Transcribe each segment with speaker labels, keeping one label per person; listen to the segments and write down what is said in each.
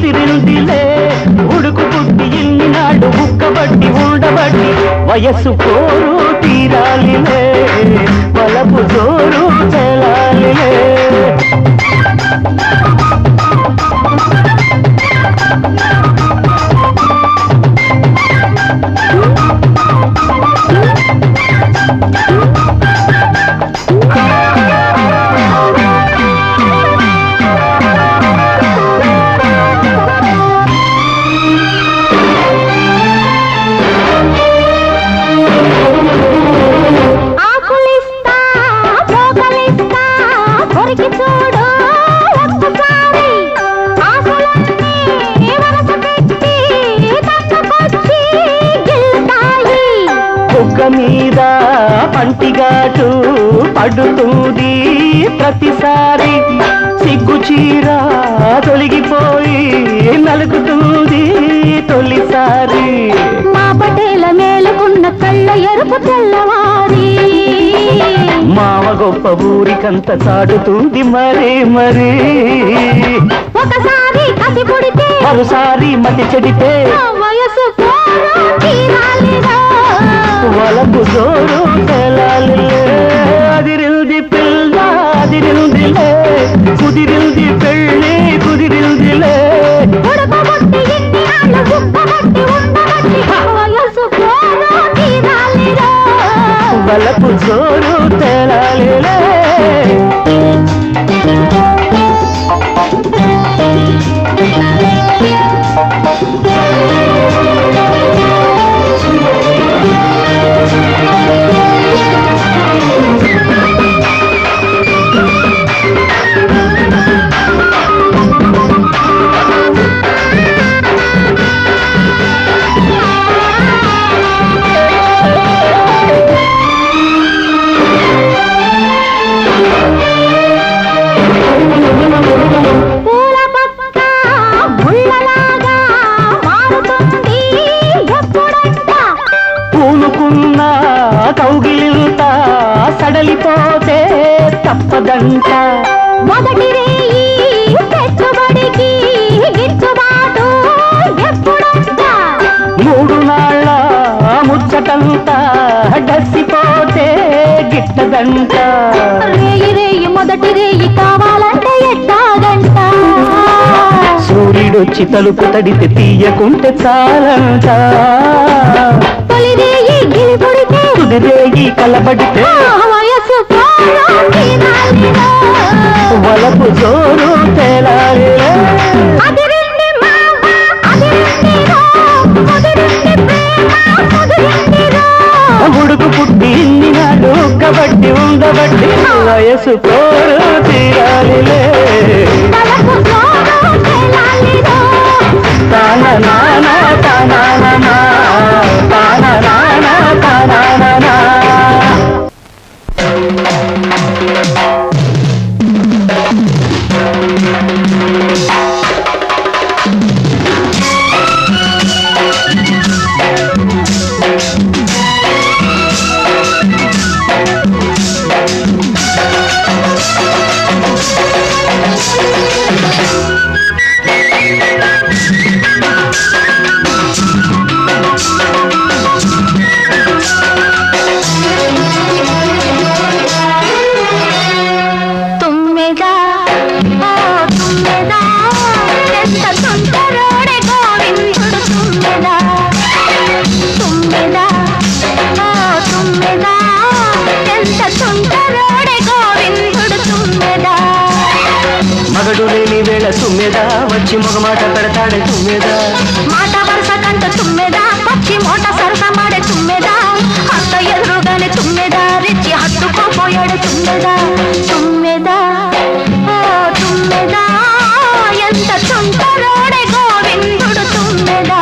Speaker 1: కుదిరిందిలే ఉడుకు పుట్టి ఇన్నాడు ఉక్కబట్టి ఉండబట్టి వయస్సు కోరు తీరాలిలే వలపు జోరు తెలాలిలే మీద పంటిగాటు పడుతుంది ప్రతిసారి సిగ్గు చీర తొలగిపోయి నలుగుతుంది తొలిసారి
Speaker 2: మా పటేల మేలుకున్న కళ్ళ ఎరుపు తెల్లవారి
Speaker 1: మావ గొప్ప ఊరికంత చాటుతుంది మరీ మరీ
Speaker 2: ఒకసారి కసి పుడితే
Speaker 1: మరోసారి మతి చెడితే
Speaker 2: వయసు
Speaker 1: వలపు జోరు తెలాలిలే అదిరిల్ది పిల్ల అదిరిల్దిలే కుదిరిల్ది పెళ్ళి కుదిరిల్దిలే వలపు జోరు తెలాలిలే కౌగిలింత సడలిపోతే తప్పదంట
Speaker 2: మొదటి రేయి పెట్టుబడికి గిట్టుబాటు ఎప్పుడంట
Speaker 1: మూడు నాళ్ళ ముచ్చటంతా డసిపోతే గిట్టదంట
Speaker 2: రేయి రేయి మొదటి రేయి కావాలంటే ఎట్టాగంట
Speaker 1: సూర్యుడొచ్చి తలుపు తడితే తీయకుంటే చాలంట
Speaker 2: తొలి రేయి గిలిపుడితే
Speaker 1: తుది రేయి కలబడితే
Speaker 2: వయసు
Speaker 1: వలపు జోరు తేలాలిలే ఉడుకు పుట్టి ఇన్ని నాడు కబట్టి ఉండబట్టి వయసు కోరు తీరాలిలే తాన నానా తానా తాన నానా తానా తుమ్మెదా వచ్చి మొగమాట పెడతాడే తుమ్మెదా
Speaker 2: మాట వరుస కంట తుమ్మెదా పచ్చి మోట సరస మాడే తుమ్మెదా అత్త ఎదురుగానే తుమ్మెదా రిచ్చి హత్తుకోపోయాడు తుమ్మెదా తుమ్మెదా ఓ తుమ్మెదా ఎంత చుంటరోడే గోవిందుడు తుమ్మెదా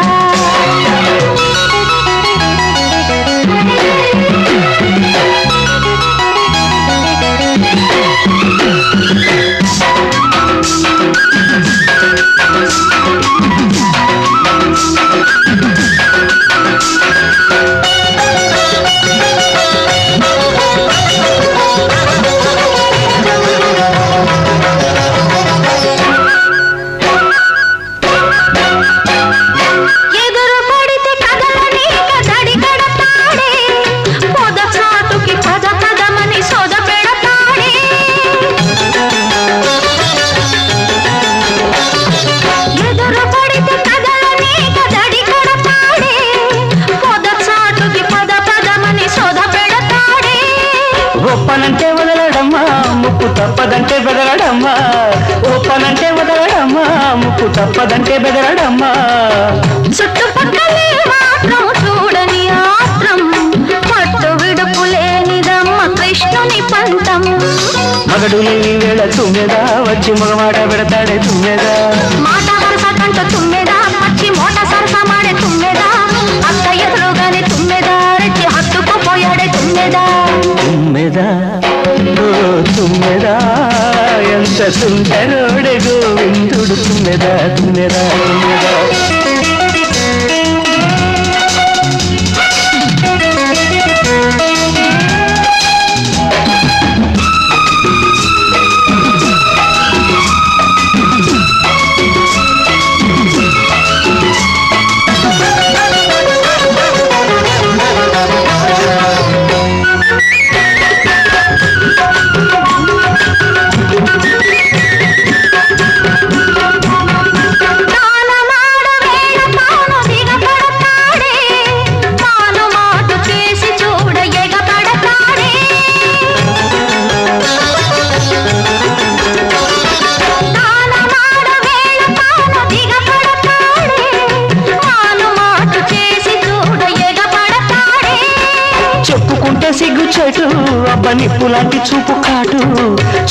Speaker 1: తప్పదంటే బెదరడమ్మా.
Speaker 2: చుట్టుపక్కలే మాత్రం చూడని ఆత్రం పట్టు విడుపు లేనిదమ్మ కృష్ణుని పంతం.
Speaker 1: మగడు లేని వేళ తుమ్మెదా వచ్చి మగమాట పెడతాడే తుమ్మెదా.
Speaker 2: మాట వరుస కంట తుమ్మెదా పచ్చి మోట సరస మాడే తుమ్మెదా అత్త ఎదురుగానే తుమ్మెదా రెచ్చి హత్తుకుపోయాడే తుమ్మెదా.
Speaker 1: తుమ్మెదా ఓ తుమ్మెదా ఎంత సుందరోడే గోవిందుడు తుమ్మెదా తుమ్మెదా తుమ్మెదా. సిగ్గుచేటు అబ్బ నిప్పులాంటి చూపు కాటు.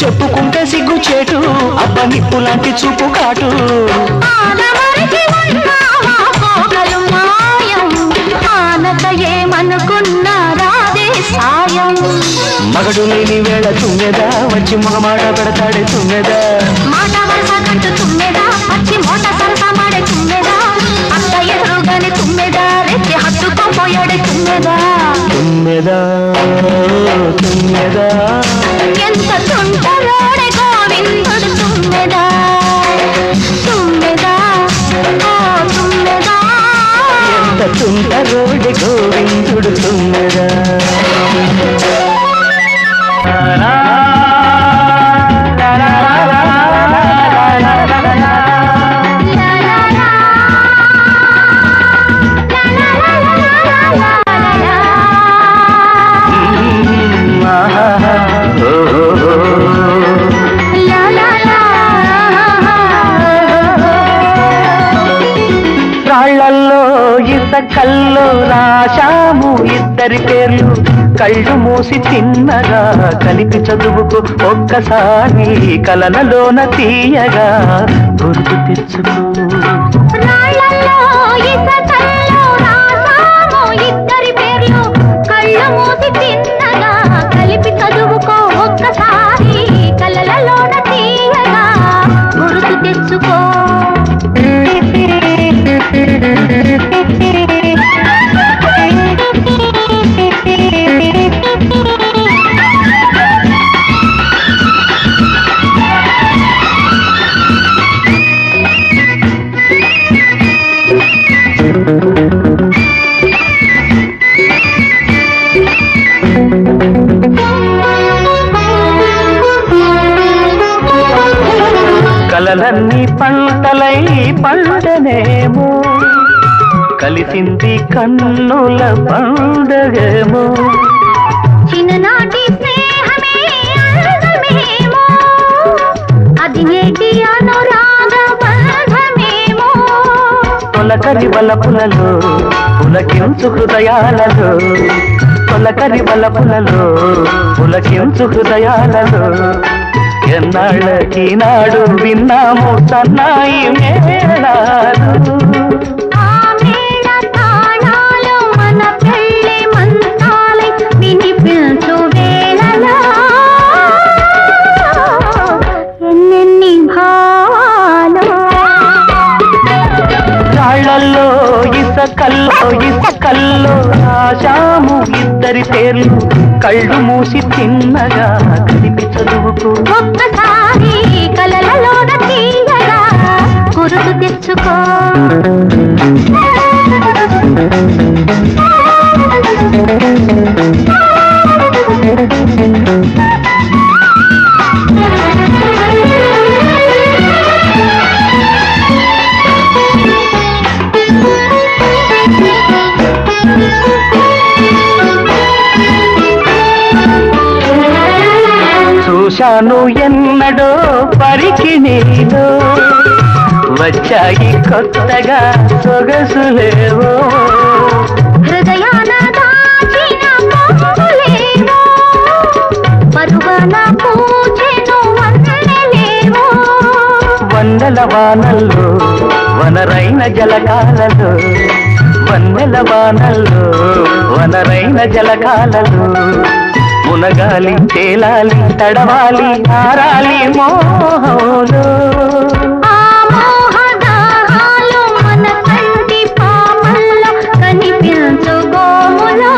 Speaker 1: చెప్పుకుంటే సిగ్గుచేటు అబ్బ నిప్పులాంటి చూపు కాటు. మగడు లేని వేళ తుమ్మెదా వచ్చి మగమాట పెడతాడే తుమ్మెదా.
Speaker 2: మాట వరుస కంటూ తుమ్మెదా పచ్చి మోట సరస మాడే తుమ్మెదా అత్త ఎదురుగానే తుమ్మెదా రెచ్చి హత్తుకుపోయాడే తుమ్మెదా.
Speaker 1: తుమ్మెదా తుమ్మెదా
Speaker 2: ఎంత తుంటరోడే గోవిందుడు తుమ్మెదా తుమ్మెదా ఓ తుమ్మెదా.
Speaker 1: ఎంత తుంటరోడే గోవిందుడు తుమ్మెదా. రాళ్లల్లో ఇసకల్లో రాశాము ఇద్దరి పేర్లు కళ్ళు మూసి తిన్నగా కలిపి చదువుకు ఒక్కసారి కలనలోన తీయగా గుర్తు తెచ్చుకో.
Speaker 2: రాళ్లల్లో ఇసకల్లో రాశాము ఇద్దరి పేర్లు కళ్ళు మూసి తిన్నగా కలిపి చదువుకో ఒక్కసారి కలలలోన తీయగా గుర్తు తెచ్చుకో.
Speaker 1: కలలన్నీ పంటలై పండనేమో కలిసింది కన్నుల పండగేమో.
Speaker 2: చిన్ననాటి స్నేహమే అందమేమో అది నేటి అనురాగ బంధమేమో.
Speaker 1: తొలకరి వలపులలో పులకించు హృదయాలలో తొలకరి వలపులలో పులకించు హృదయాలలో ఎన్నాళ్ళకి నాడు విన్నాము సన్నాయి మేళాలు.
Speaker 2: ఆ మేళ తాళాలు మన పెళ్ళి మంత్రాలై వినిపించు వేళలో ఎన్నెన్ని భావాలు.
Speaker 1: రాళ్లల్లో ఇసకల్లో రాశాము ఇద్దరి పేర్లు కళ్ళు మూసి తిన్నగా కలిపి చదువుకు
Speaker 2: ఒక్కసారి కలలలోన తీయగా గుర్తు తెచ్చుకో. చూశాను ఎన్నడో పరికిణీలో
Speaker 1: వచ్చాయి కొత్తగా సొగసులేవో
Speaker 2: హృదయాన దాచిన పొంగులేవో పరువన పూచెను వన్నెలేవో
Speaker 1: వన్నెల వానల్లో వనరైన జలకాలలో వన్నెల వానల్లో వనరైన జలకాలలో మునగాలి తేలాలి తడవాలి ఆరాలి మోహంలో
Speaker 2: ఆ మోహదాహాలు మన కంటి పాపల్లో కనిపించు గోములో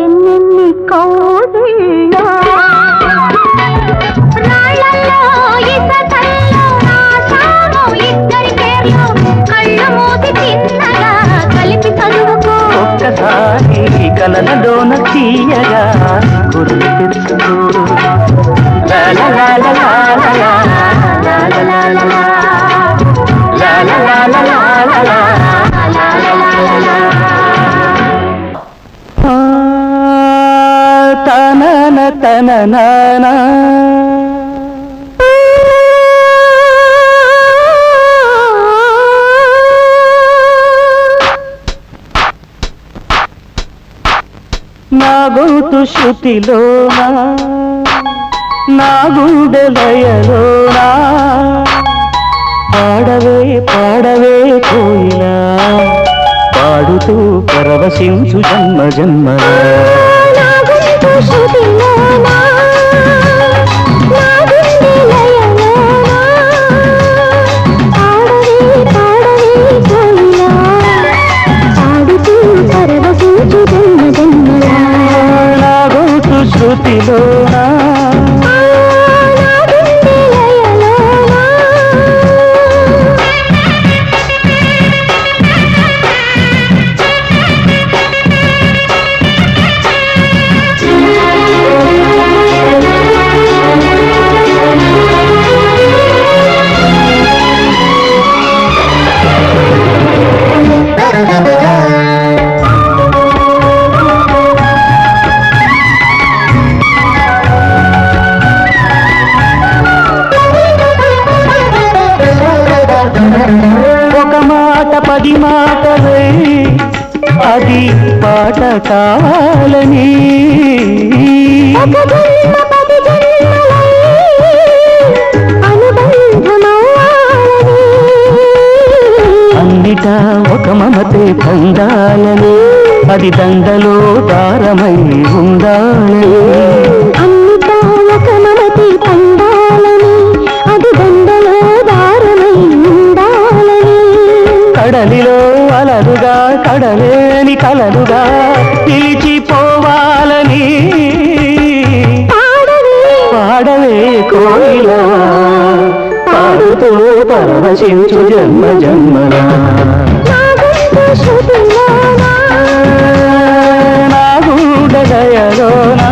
Speaker 2: ఎన్నెన్ని కౌగిళ్ళో రాళ్ళల్లో ఇసకల్లో రాసాము ఇద్దరి పేర్లు కళ్ళు మూసి చిన్నగా కలిపి చదువుకో
Speaker 1: ఒక్కసారి కలనలోన తీయగా గుర్తు తెచ్చుకో లా లా లా లా లా లా లా లా లా లా లా లా లా లా లా లా లా లా. తనన తననానా నా గొంతు శృతిలోనా నా గుండెలయలోనా పాడవే పాడవే కోయిలా పాడుతూ పరవశించు జన్మ జన్మలా
Speaker 2: నా గొంతు శృతిలోనా నా గుండెలయలోనా పాడవే పాడవే కోయిలా పాడుతూ పరవశించు జన్మ జన్మలా
Speaker 1: నా గొంతు శృతిలోనా
Speaker 2: నా గుండెలయలోనా
Speaker 1: ఒక మాట పది మాటలై అది పాట కావాలని
Speaker 2: ఒక జన్మ పది జన్మలై అనుబంధమవ్వాలని
Speaker 1: అన్నిటా ఒక మమతే పొందాలని అది దండలో దారమై ఉండాలని
Speaker 2: అన్నిటా ఒక మమతి పొందాలని అది దండలో దారమై ఉండాలని
Speaker 1: కడలిలో అలరుగా కడలేని కలలుగా పిలిచిపోవాలని
Speaker 2: పాడవే
Speaker 1: పాడవే కోయిలా పాడుతూ పరవశించు జన్మ జన్మలా
Speaker 2: నా గొంతు శృతిలోనా
Speaker 1: నా గుండెలయలోనా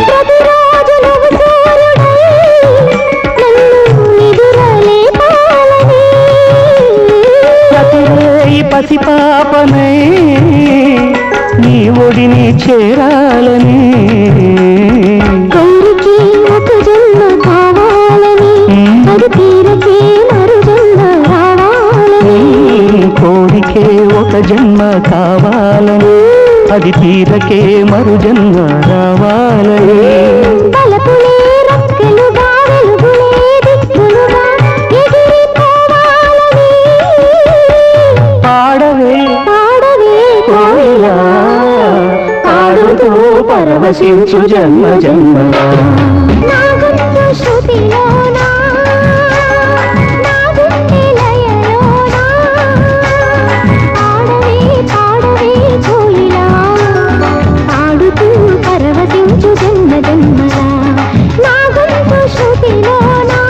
Speaker 2: ప్రతిరోజు నువ్వు సూర్యుడై నన్ను నిదురలేపాలని
Speaker 1: ప్రతిరేయి పసిపాపనై నీ ఒడిని చేరాలని
Speaker 2: కోరికే ఒక జన్మ కావాలని అది తీరకే మరు జన్మ రావాలని
Speaker 1: కోరికే ఒక జన్మ కావాలని అది తీరకే మరు జన్మ రావాలని
Speaker 2: తలపులే రక్కెలుగా వెలుగులే దిక్కులుగా ఎగిరిపోవాలని
Speaker 1: పాడవే
Speaker 2: పాడవే
Speaker 1: కోయిలా పాడుతూ పరవశించు జన్మ జన్మలా
Speaker 2: నా గొంతు శృతిలోనా నా గుండెలయలోనా పాడవే పాడవే కోయిలా పాడుతూ పరవశించు జన్మ జన్మలా నా గొంతు శృతిలోనా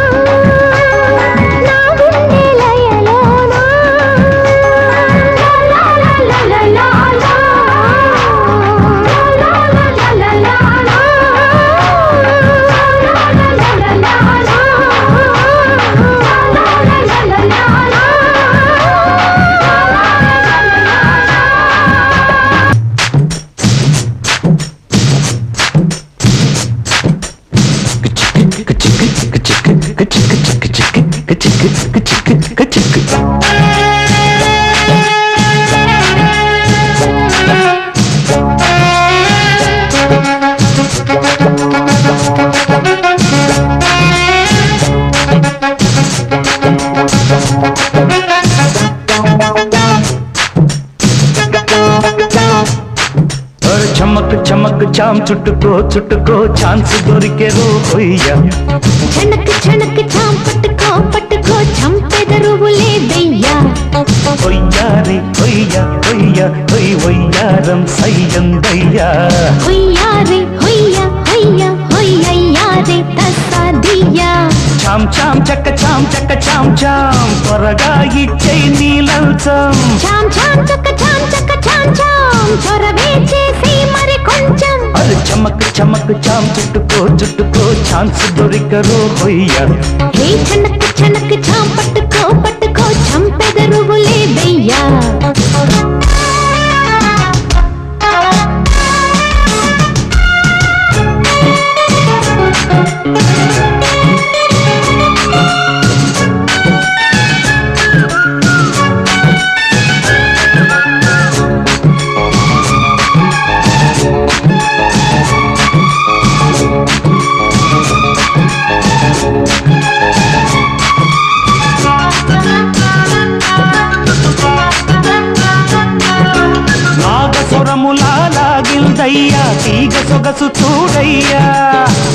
Speaker 1: చమక్ చమక్ చాం చుట్టుకో చుట్టుకో ఛాన్స్ దొరికెరు హొయ్యా
Speaker 2: చణక్ చణక్ చాం పట్టుకో పట్టుకో చంపెదరువులే దయ్యా
Speaker 1: హొయ్యా రే హొయ్యా హొయ్యా హొయ్ వయ్యారం సయ్యందయ్యా
Speaker 2: హొయ్యా రే హొయ్యా హొయ్యా హొయ్యయ్యా రే తస్సాదియ్యా
Speaker 1: చాం చాం చక్క చాం త్వరగా ఇచ్చై నీలంచం
Speaker 2: చాం చాం చక్క చాం చొరవే చేసి మరి కొంచెం
Speaker 1: అరే చమక్ చమక్ చాం చుట్టుకో చుట్టుకో ఛాన్స్ దొరికరు హొయ్యా
Speaker 2: హే చణక్ చణక్ చాం పట్టుకో పట్టుకో చంపెదరువులే దయ్యా
Speaker 1: లాగిల్దయ్యా తీగ సొగసు చూడయ్యా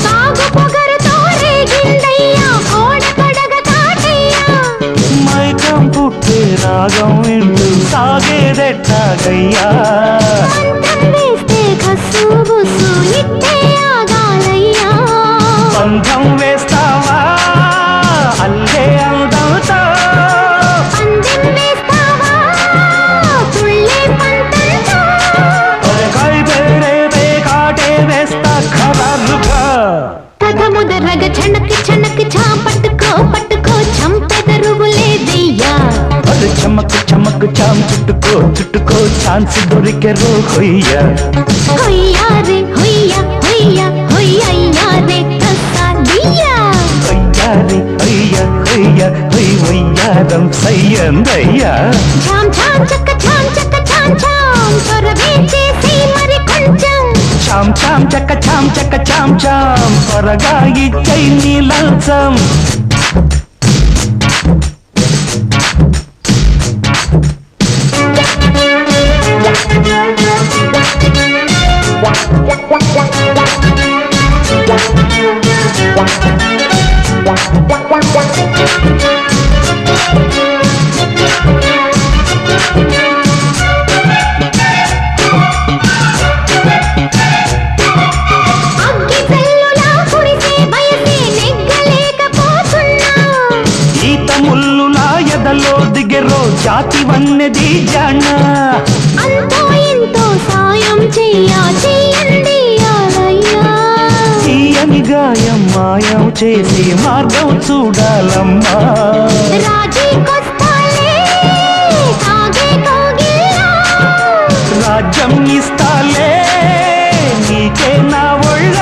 Speaker 2: సాగు పొగరుతో రేగిందయ్యా కోడ పడగ తాటయ్యా
Speaker 1: మైకం పుట్టే రాగం వింటూ సాగేదెట్టాగయ్యా
Speaker 2: మంత్రం వేస్తే కస్సు బుస్సు ఇట్టే ఆగాలయ్యా
Speaker 1: బంధం వేస్తావా అల్లే అందంతో
Speaker 2: పందెం వేస్తావా తుళ్ళే పంతంతో
Speaker 1: కాటే వేస్తా ఖరారుగా
Speaker 2: కథ ముదరగ చణక్ చణక్ చాం పట్టుకో పట్టుకో చంపెదరువులే దయ్యా
Speaker 1: అది చమక్ చమక్ చాం చుట్టుకో చుట్టుకో ఛాన్స్ దొరికెరు హొయ్యా
Speaker 2: హొయ్యా రే హొయ్యా హొయ్యా హొయ్యయ్యా రే తస్సాదియ్యా
Speaker 1: హొయ్యా రే హొయ్యా హొయ్యా హొయ్ వయ్యారం సయ్యందయ్యా
Speaker 2: చాం చాం చక్క చాం చొరవే చేసి మరి కొంచెం
Speaker 1: చాం చాం త్వరగా ఇచ్చై నీలంచం
Speaker 2: అగ్గి పెళ్ళులా కురిసే వయసే నెగ్గలేకపోతున్నా
Speaker 1: ఈత ముల్లులా ఎదలో దిగెరో జాతి వన్నెది జాణ
Speaker 2: అంతో ఇంతో సాయం చెయ్యండి యాలయ్యా
Speaker 1: తీయని గాయం మాయం చేసి మార్గం చూడాలమ్మా
Speaker 2: రాజీకొస్తాలే సాగే కోగిలా
Speaker 1: రాజ్యం ఇస్తాలే నీకే నా ఒళ్ళ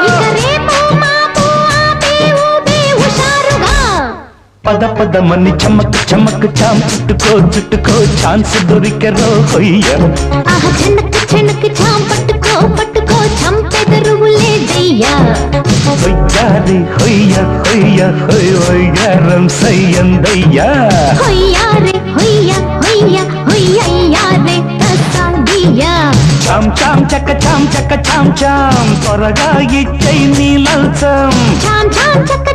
Speaker 2: ఇక రేపు మాపు ఆపే ఊపే హుషారుగా
Speaker 1: పద పదమని చమక్ చమక్ చాం చుట్టుకో చుట్టుకో ఛాన్స్ దొరికెరో హొయ్యా
Speaker 2: ఆహ చణక్ చణక్ చాం పట్టుకో పట్టుకో చంపెదరువులే దయ్యా
Speaker 1: హొయ్యా రే హొయ్యా హొయ్యా హొయ్ వయ్యారం సయ్యందయ్యా
Speaker 2: హొయ్యా రే హొయ్యా హొయ్యా హొయ్యయ్యా రే తస్సాదియ్యా
Speaker 1: చాం చాం త్వరగా ఇచ్చై నీలంచం
Speaker 2: చాం చాం చక్క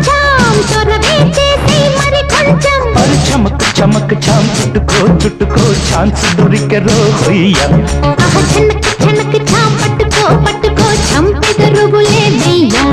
Speaker 2: చాం చొరవే చేసి మరి కొంచెం
Speaker 1: మరి చమక్ చాం చుట్టుకో చుట్టుకో ఛాన్స్ దొరికెరో హొయ్యా
Speaker 2: ఆహ చణక్ చాం పట్టుకో పట్టుకో చంపెదరువులే దయ్యా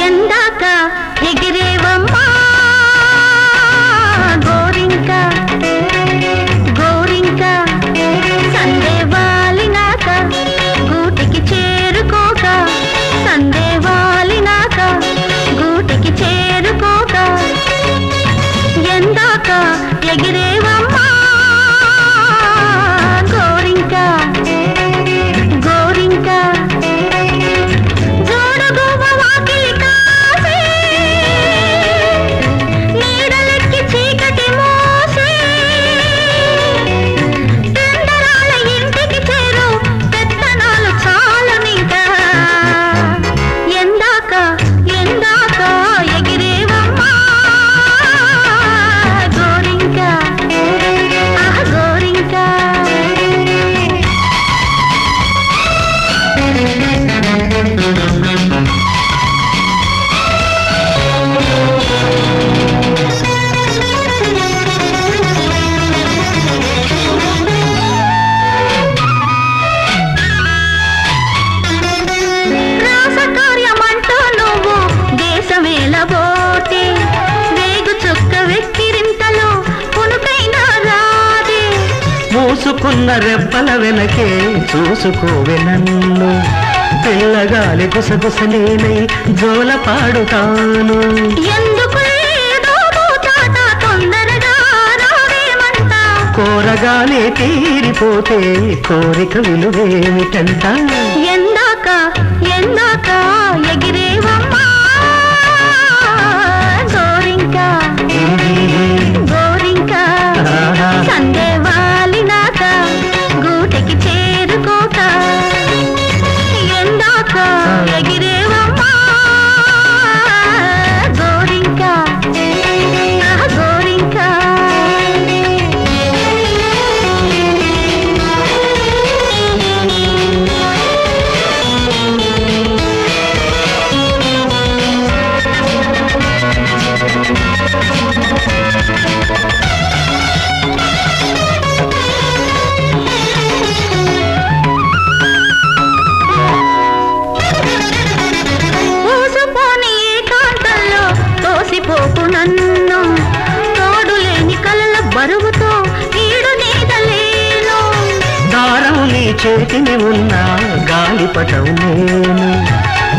Speaker 2: ఎందాక ఎగిరేవమ్మా గోరింక గోరింక సందే వాలినాక గూటికి చేరుకోక సందే వాలినాక గూటికి రాసకార్యమంటూ నువ్వు దేశమేలబోతే వేగు చుక్క వెక్కిరింతలో పునుకైనా రాదే.
Speaker 1: మూసుకున్న రెప్పల వెనకే చూసుకోవే నన్ను, పిల్లగాలి గుసగుసలేనై జోల పాడుతాను.
Speaker 2: ఎందుకు ఏదో పూచాట తొందరగా రావేమంట.
Speaker 1: కోరగానే తీరిపోతే కోరిక విలువేమిటంట.
Speaker 2: ఎందాక ఎందాక ఎగిరేవమ్మా గోరింకా గోరింకా. సందే వాలినాక గూటికి చేరుకోక ఎందాక ఎగిరేవమ్మా గోరింకా గోరింకా. ఊసుపోని ఏకాంతంలో తోసిపోకు నన్ను, తోడులేని కలల బరువుతో ఈడు నీదలేను.
Speaker 1: దారం నీ చేతిని ఉన్న గాలిపటం నేను,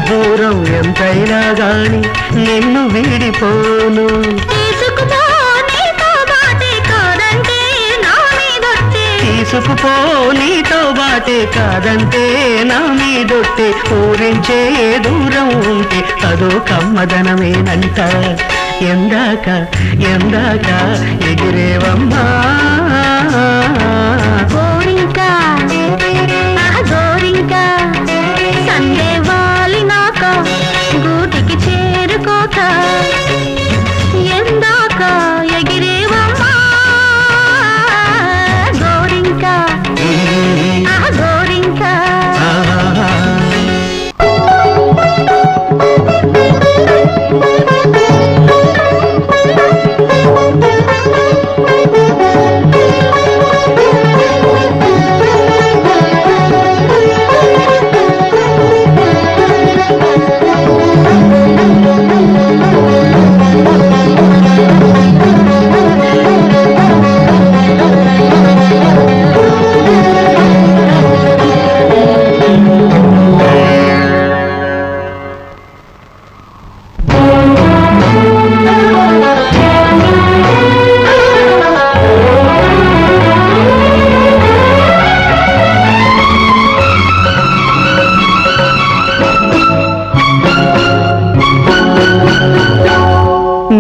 Speaker 1: దూరం ఎంతైనా గాని నిన్ను వీడిపోను.
Speaker 2: తీసుకుపో నీతో బాటే కాదంటే నా మీదొట్టే.
Speaker 1: తీసుకుపో నీతో బాటే కాదంటే నా మీదొట్టే. ఊరించే దూరం ఉంటే అదో కమ్మదనమేనంట. ఎందాక ఎందాక ఎగిరేవమ్మా
Speaker 2: గోరింకా గోరింకా. సందే వాలినాక గూటికి చేరుకోక ఎందాక ఎగిరేవమ్మా గోరింకా గోరింకా.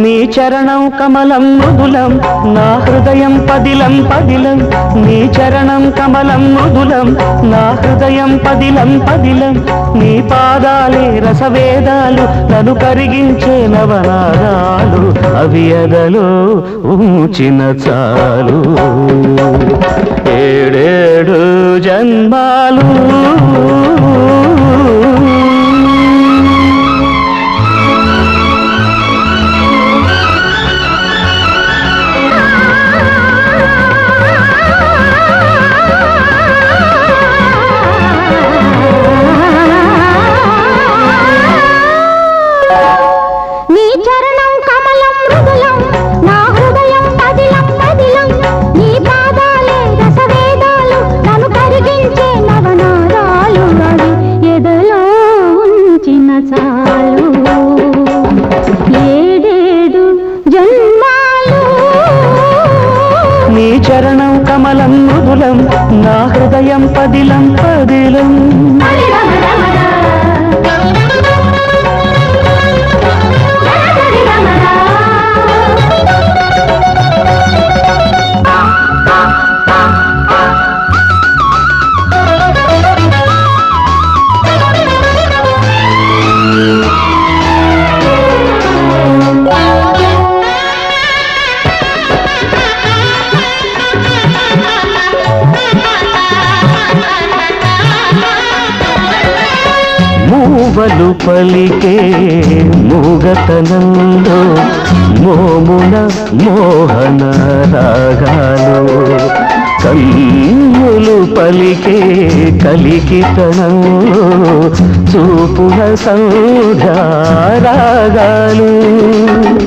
Speaker 1: నీ చరణం కమలం మృదులం, నా హృదయం పదిలం పదిలం. నీ చరణం కమలం మృదులం, నా హృదయం పదిలం పదిలం. నీ పాదాలే రసవేదాలు, నన్ను కరిగించే నవనాదాలు. అవి ఎదలో ఉంచిన చాలు ఏడేడు జన్మాలు.
Speaker 2: నీ చరణం కమలం మృదులం, నా హృదయం పదిలం పదిలం. నీ పాదాలే రసవేదాలు, నన్ను కరిగించే నవనాదాలు.
Speaker 1: మూవలు పలికే మూగతనంలో మోమున మోహన రాగాలు కన్నులు పలికే కలికితనంలో చూపుల సంధ్యారాగాలు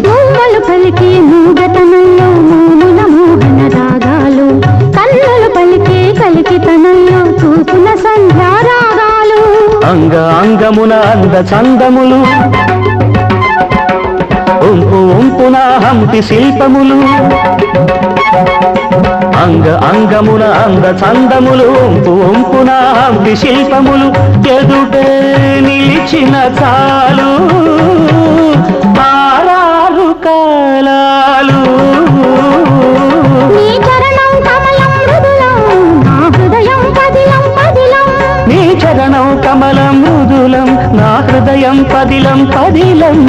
Speaker 2: మూవలు పలికే మూగతనంలో మోమున మోహన రాగాలు కన్నులు పలికే కలికితనంలో చూపుల సంధ్యారాగాలు
Speaker 1: అంగ అంగమున అంద చందములు ఒంపు ఒంపున హంపి శిల్పములు అంగ అంగమున అంద చందములు ఒంపు ఒంపున హంపి శిల్పములు ఎదుటే నిలిచిన చాలు ఆరారు కాలాలు
Speaker 2: నీ చరణం కమలం మృదులం నా హృదయం పదిలం పదిలం
Speaker 1: నీ చరణం కమలం మృదులం నా హృదయం పదిలం పదిలం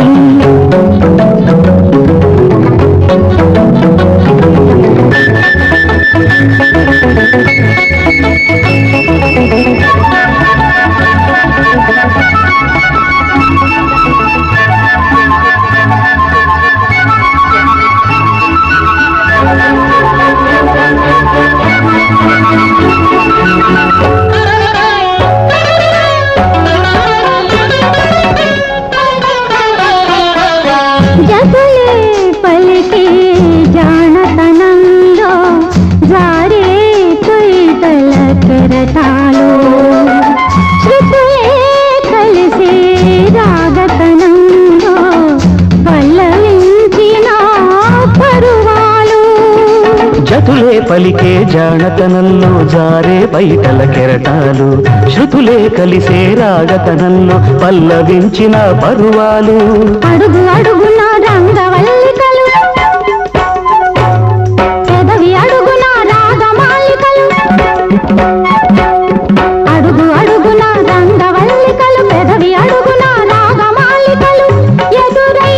Speaker 2: జతులే పలికే జానతనంలో జారే తుయితల కెరటాలు శృతులే కలిసే రాగతనంలో పల్లవించిన పరువాలు
Speaker 1: జతులే పలికే జానతనంలో జారే బయటల కెరటాలు శృతులే కలిసే రాగతనంలో పల్లవించిన పరువాలు
Speaker 2: అడుగు అడుగున రంగవల్లికలు పెదవి అడుగున రాగమాలికలు అడుగు అడుగున రంగవల్లికలు పెదవి అడుగున రాగమాలికలు ఎదురై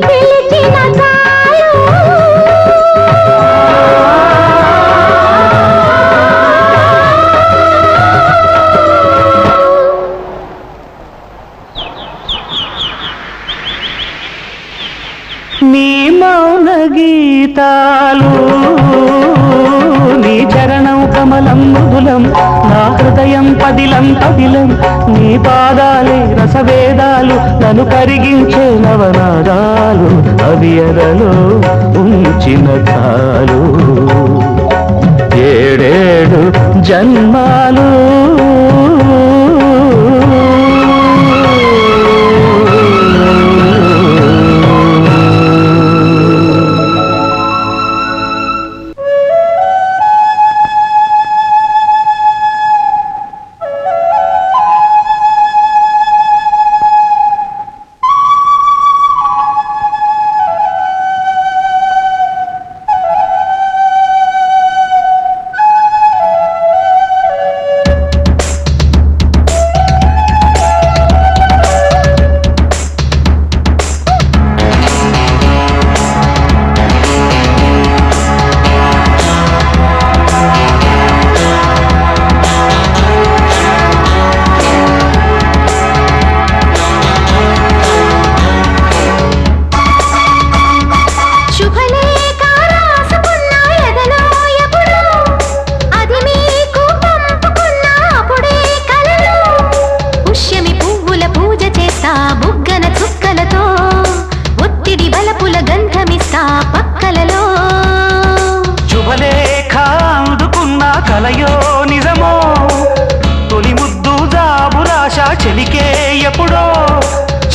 Speaker 2: పిలిచిన చాలు
Speaker 1: నీ మౌన గీతాలు నీ చరణం కమలం మృదులం నా హృదయం పదిలం పదిలం నీ పాదాలే రసవేదాలు నన్ను కరిగించే నవనాదాలు అవి ఎదలో ఉంచిన చాలు ఏడేడు జన్మాలు కలయో నిజమో తొలి ముద్దు జాబురాశ చెలికే ఎప్పుడో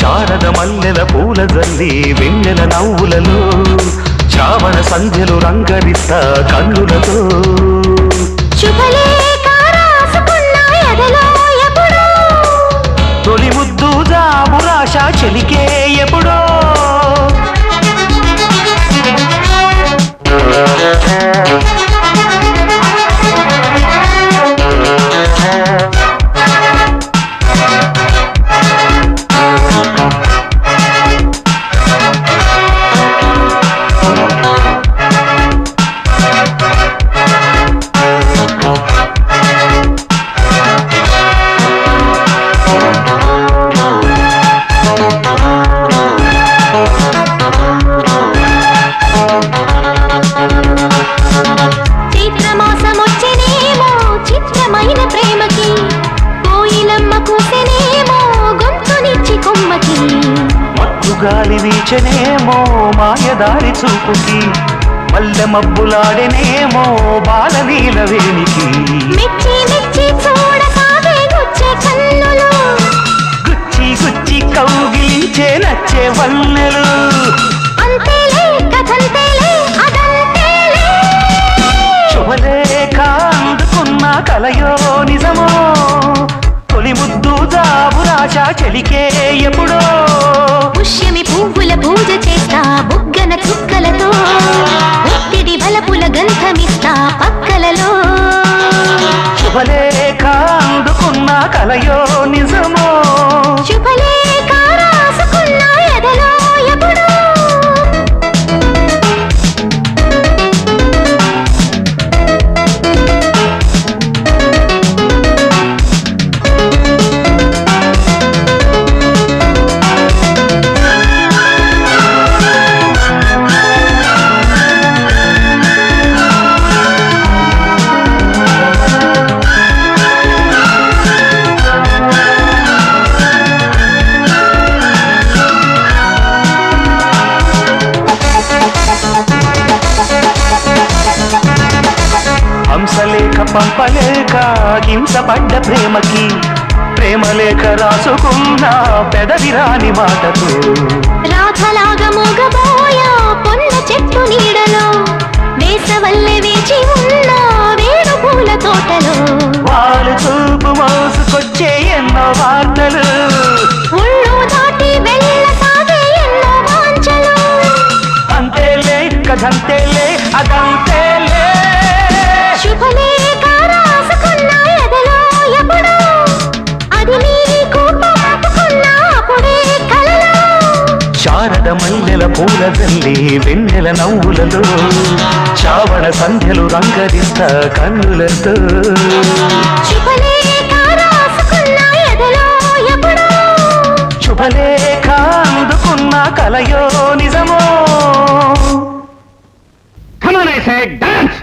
Speaker 1: శారద మల్లెల పూల జల్లి వెన్నెల నవ్వులలో చావన సంధ్యలు రంగరిస్తా కన్నులతో తొలి ముద్దు జాబురాశ చెలికే ఎప్పుడో గాలి వీచనేమో మాయదారి చూపుకి మల్లె మబ్బులాడెనేమో బాలనీల వేణికి
Speaker 2: మెచ్చి మెచ్చి చూడసాగే గుచ్చే కన్నులు
Speaker 1: గుచ్చి గుచ్చి కౌగిలించే నచ్చే వన్నెలు
Speaker 2: అంతేలే కథంతేలే అదంతేలే
Speaker 1: శుభలేఖ అందుకున్న కలయో నిజమో తొలి ముద్దు జాబురాశ చెలికే ఎప్పుడో
Speaker 2: పుష్యమి పువ్వుల పూజ చేస్తా బుగ్గన చుక్కలతో ఒత్తిడి బలపుల గంధమిస్తా పక్కలలో
Speaker 1: శుభలేఖ అందుకున్న కలయో నిజమో
Speaker 2: శుభలేఖ రాసుకున్న ఎదలో ఎప్పుడో
Speaker 1: హంసలేఖ పంపలేక హింసపడ్డ ప్రేమకి ప్రేమలేఖ రాసుకున్న పెదవిరాని మాటతో
Speaker 2: రాధలాగా మూగబోయా పొన్న చెట్టు నీడలో వేసవల్లె వేచి ఉన్న వేణు పూల తోటలో
Speaker 1: వాళ్ళు చూపు మోసుకొచ్చే ఎన్నో వార్తలు
Speaker 2: ఒళ్ళు దాటి వెళ్ళసాగే ఎన్నో వాంఛలు
Speaker 1: అంతేలే కథంతేలే అదంతేలే
Speaker 2: శుభలేఖ రాసుకున్న ఎదలో ఎప్పుడో అది నీకు పంపుకున్న అప్పుడే కలలో
Speaker 1: శారద మల్లెల పూల జల్లి వెన్నెల నవ్వులలో చావణ సంధ్యలు రంగరిస్తా కన్నులతో
Speaker 2: శుభలేఖ రాసుకున్న ఎదలో ఎప్పుడో
Speaker 1: శుభలేఖ అందుకున్న కలయో నిజమో Come on, I said, dance!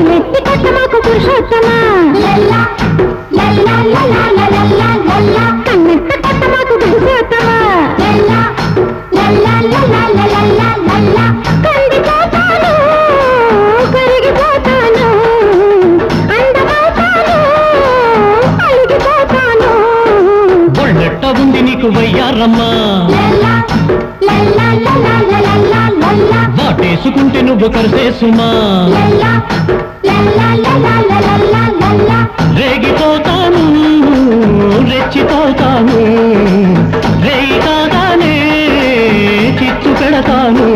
Speaker 2: నెత్తి కొట్టమాకు పురుషోత్తమా లల్లా లల్లా లల్లా లల్లా లల్లా కన్నెత్తి కొట్టమాకు పురుషోత్తమా లల్లా లల్లా లల్లా లల్లా లల్లా కందిపోతాను కరిగిపోతాను అందమవుతాను అలిగిపోతాను
Speaker 3: ఒళ్ళెట్ట ఉంది నీకు వయ్యారమ్మా
Speaker 2: లల్లా లల్లా లల్లా లల్లా లల్లా
Speaker 3: వాటేసుకుంటే నువ్వు కరిసేసుమా
Speaker 2: లల్లా లల్లా లల్లా లల్లా లల్లా
Speaker 3: రేగిపోతాను రెచ్చిపోతాను రేయి కాగానే చిచ్చు పెడతాను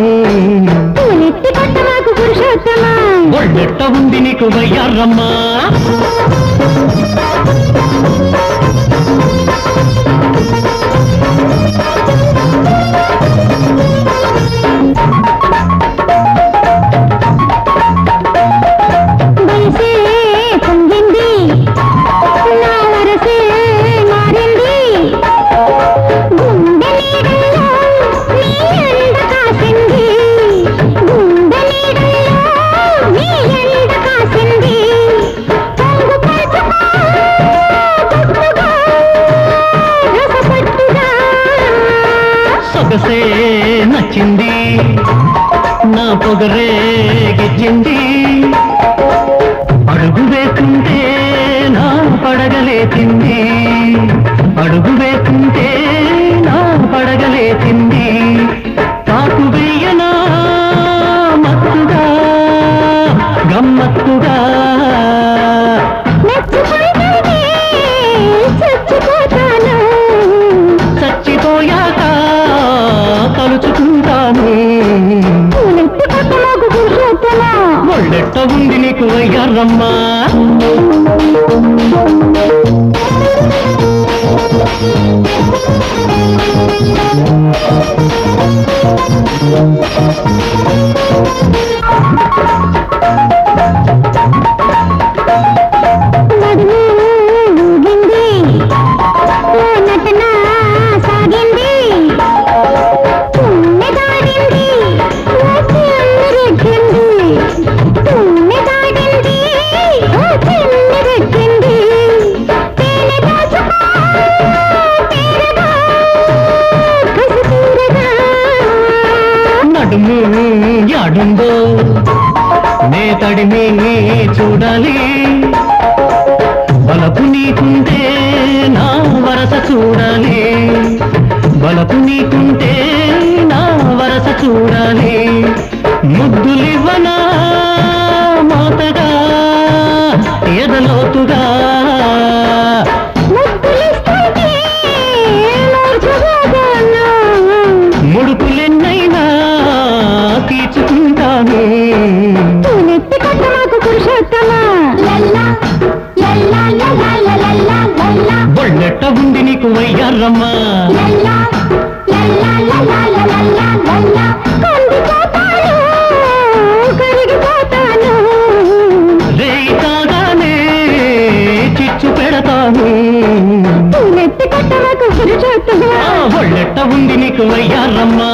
Speaker 2: నెత్తి కొట్టమాకు పురుషోత్తమా
Speaker 3: ఒళ్ళెట్ట ఉంది నీకు వయ్యారమ్మా
Speaker 2: వయసే పొంగింది నా వరసే మారింది గుండె నీడల్లో నీ ఎండ కాసింది గుండె నీడల్లో నీ ఎండ కాసింది పొంగు పడుచుకో గుట్టుగా రసపట్టుగా
Speaker 3: సొగసే నచ్చింది నా పొగరే గిచ్చింది అడుగు వేస్తుంటే నా పడగలేచింది అడుగు వేస్తుంటే నా పడగలేచింది తాకు వెయ్యనా మత్తుగా గమ్మత్తుగా
Speaker 2: నచ్చిపోయింది చచ్చిపోతాను
Speaker 3: చచ్చిపోయాక తలుచుకుంటాను
Speaker 2: నెత్తి కొట్టమాకు పురుషోత్తమా
Speaker 3: ఒళ్ళెట్ట ఉంది నీకు వయ్యారమ్మా
Speaker 2: నడుము ఊగింది ఓ నటన సాగింది పున్నె దాడింది
Speaker 3: యాడుందో నే తడిమి చూడాలి బలపు నీకుంటే నా వరస చూడాలి బలపు నీకుంటే నా వరస చూడాలి ముద్దులివ్వనా మోతగా ఎదలోతుగా ముడుపులెన్నైనా తీర్చుకుంటాను బొళ్ళెట్ట ఉంది నీకు వయ్యారమ్మా రేయి కాగానే చిచ్చు పెడతాను బొళ్ళెట్ట ఉంది నీకు వయ్యారమ్మా